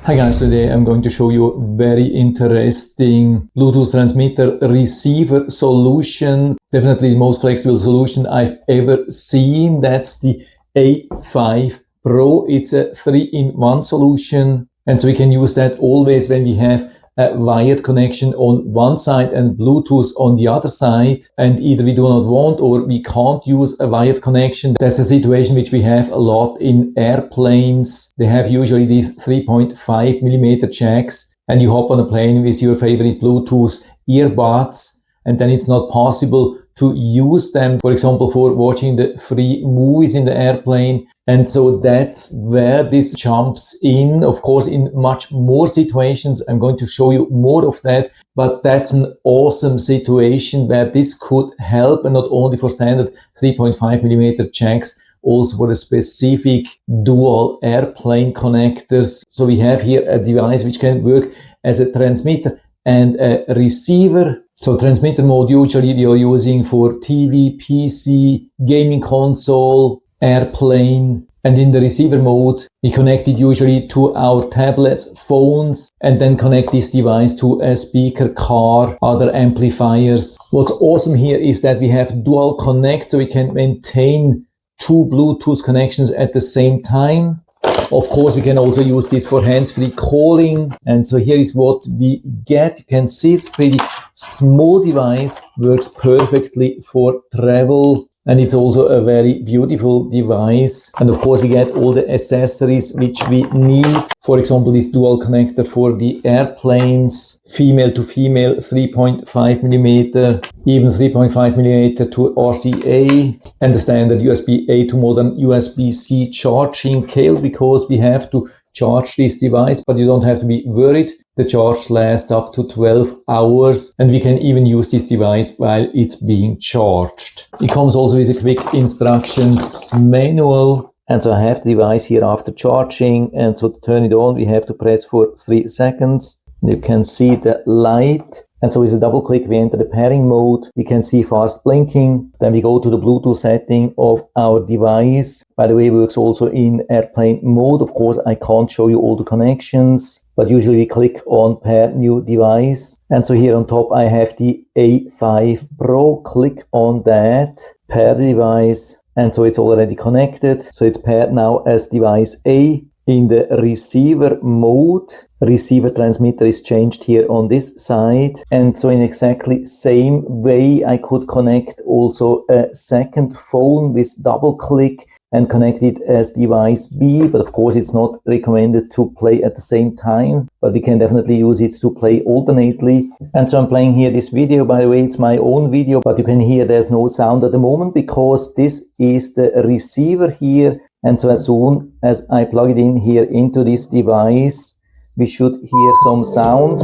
Hi guys, today I'm going to show you a very interesting Bluetooth transmitter receiver solution. Definitely the most flexible solution I've ever seen. That's the A5 Pro. It's a 3-in-1 solution. And so we can use that always when we have a wired connection on one side and Bluetooth on the other side, and either we do not want or we can't use a wired connection. That's a situation which we have a lot in airplanes. They have usually these 3.5mm jacks, and you hop on a plane with your favorite Bluetooth earbuds, and then it's not possible to use them, for example, for watching the free movies in the airplane. And so that's where this jumps in. Of course, in much more situations, I'm going to show you more of that, but that's an awesome situation where this could help, and not only for standard 3.5mm jacks, also for the specific dual airplane connectors. So we have here a device which can work as a transmitter and a receiver. So transmitter mode usually we are using for TV, PC, gaming console, airplane. And in the receiver mode, we connect it usually to our tablets, phones, and then connect this device to a speaker, car, other amplifiers. What's awesome here is that we have dual connect, so we can maintain two Bluetooth connections at the same time. Of course, we can also use this for hands-free calling. And so here is what we get. You can see it's pretty small device, works perfectly for travel. And it's also a very beautiful device. And of course, we get all the accessories which we need. For example, this dual connector for the airplanes, female to female 3.5mm, even 3.5mm to RCA, and the standard USB-A to modern USB-C charging cable, because we have to charge this device, but you don't have to be worried. The charge lasts up to 12 hours, and we can even use this device while it's being charged. It comes also with a quick instructions manual. And so I have the device here after charging, and so to turn it on, we have to press for 3 seconds. You can see the light. And so with a double click, we enter the pairing mode. We can see fast blinking. Then we go to the Bluetooth setting of our device. By the way, it works also in airplane mode. Of course, I can't show you all the connections, but usually we click on pair new device. And so here on top, I have the A5 Pro. Click on that, pair the device. And so it's already connected. So it's paired now as device A. In the receiver mode, receiver transmitter is changed here on this side. And so in exactly same way, I could connect also a second phone with double click and connect it as device B. But of course, it's not recommended to play at the same time, but we can definitely use it to play alternately. And so I'm playing here this video. By the way, it's my own video, but you can hear there's no sound at the moment because this is the receiver here. And so as soon as I plug it in here into this device, we should hear some sound.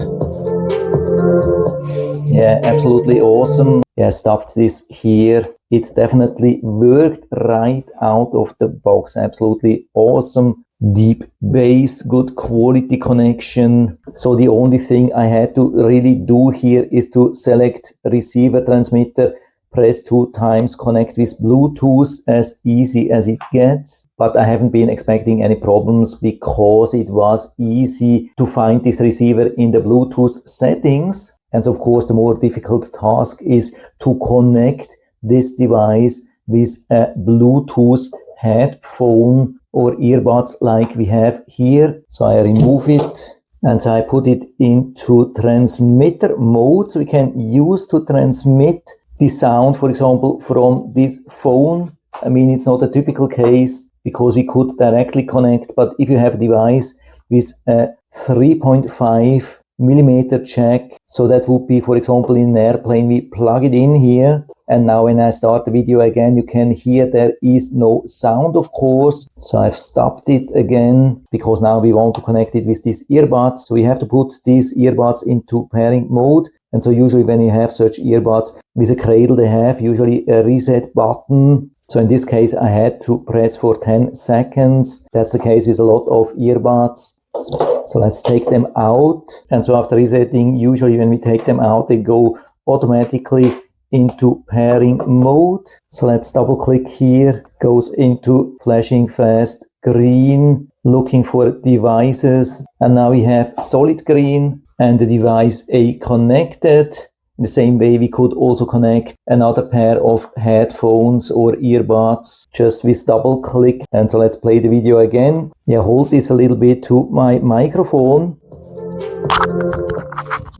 Yeah, absolutely awesome. Yeah, stopped this here. It definitely worked right out of the box. Absolutely awesome. Deep bass, good quality connection. So the only thing I had to really do here is to select receiver transmitter, press 2 times, connect with Bluetooth, as easy as it gets. But I haven't been expecting any problems because it was easy to find this receiver in the Bluetooth settings. And so of course, the more difficult task is to connect this device with a Bluetooth headphone or earbuds like we have here. So I remove it and so I put it into transmitter mode. So we can use to transmit the sound, for example, from this phone. I mean, it's not a typical case because we could directly connect, but if you have a device with a 3.5mm jack, so that would be, for example, in an airplane, we plug it in here. And now when I start the video again, you can hear there is no sound, of course. So I've stopped it again because now we want to connect it with this earbuds. So we have to put these earbuds into pairing mode. And so usually when you have such earbuds with a cradle, they have usually a reset button. So in this case, I had to press for 10 seconds. That's the case with a lot of earbuds. So let's take them out. And so after resetting, usually when we take them out, they go automatically into pairing mode. So let's double click here, goes into flashing fast green, looking for devices, and now we have solid green and the device A connected. In the same way, we could also connect another pair of headphones or earbuds just with double click. And so let's play the video again. Yeah, hold this a little bit to my microphone.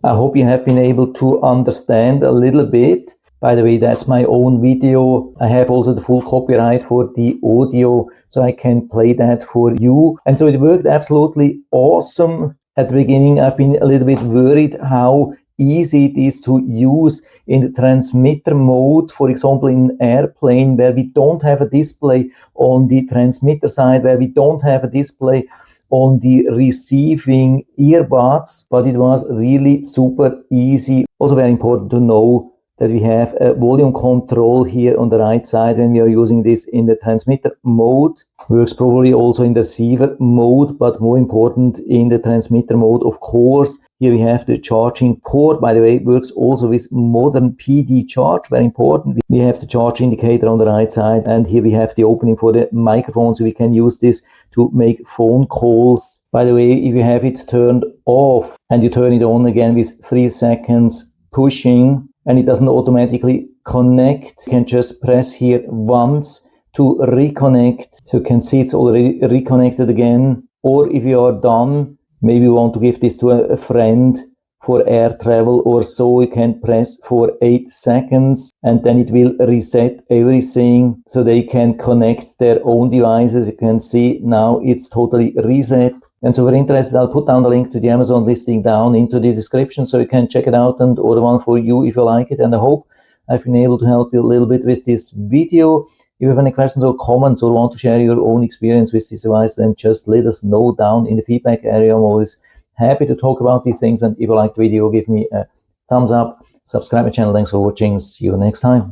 I hope you have been able to understand a little bit. By the way, that's my own video. I have also the full copyright for the audio, so I can play that for you. And so it worked absolutely awesome. At the beginning, I've been a little bit worried how easy it is to use in the transmitter mode, for example in airplane, where we don't have a display on the transmitter side, where we don't have a display on the receiving earbuds, but it was really super easy. Also very important to know that we have a volume control here on the right side when we are using this in the transmitter mode. Works probably also in the receiver mode, but more important in the transmitter mode, of course. Here we have the charging port. By the way, it works also with modern PD charge, very important. We have the charge indicator on the right side, and here we have the opening for the microphone, so we can use this to make phone calls. By the way, if you have it turned off and you turn it on again with 3 seconds pushing, and it doesn't automatically connect, you can just press here once to reconnect. So you can see it's already reconnected again. Or if you are done, maybe you want to give this to a friend for air travel or so, you can press for 8 seconds and then it will reset everything so they can connect their own devices. You can see now it's totally reset. And so if you're interested, I'll put down the link to the Amazon listing down into the description so you can check it out and order one for you if you like it. And I hope I've been able to help you a little bit with this video. If you have any questions or comments or want to share your own experience with this device, then just let us know down in the feedback area. I'm always happy to talk about these things. And if you like the video, give me a thumbs up, subscribe my channel. Thanks for watching. See you next time.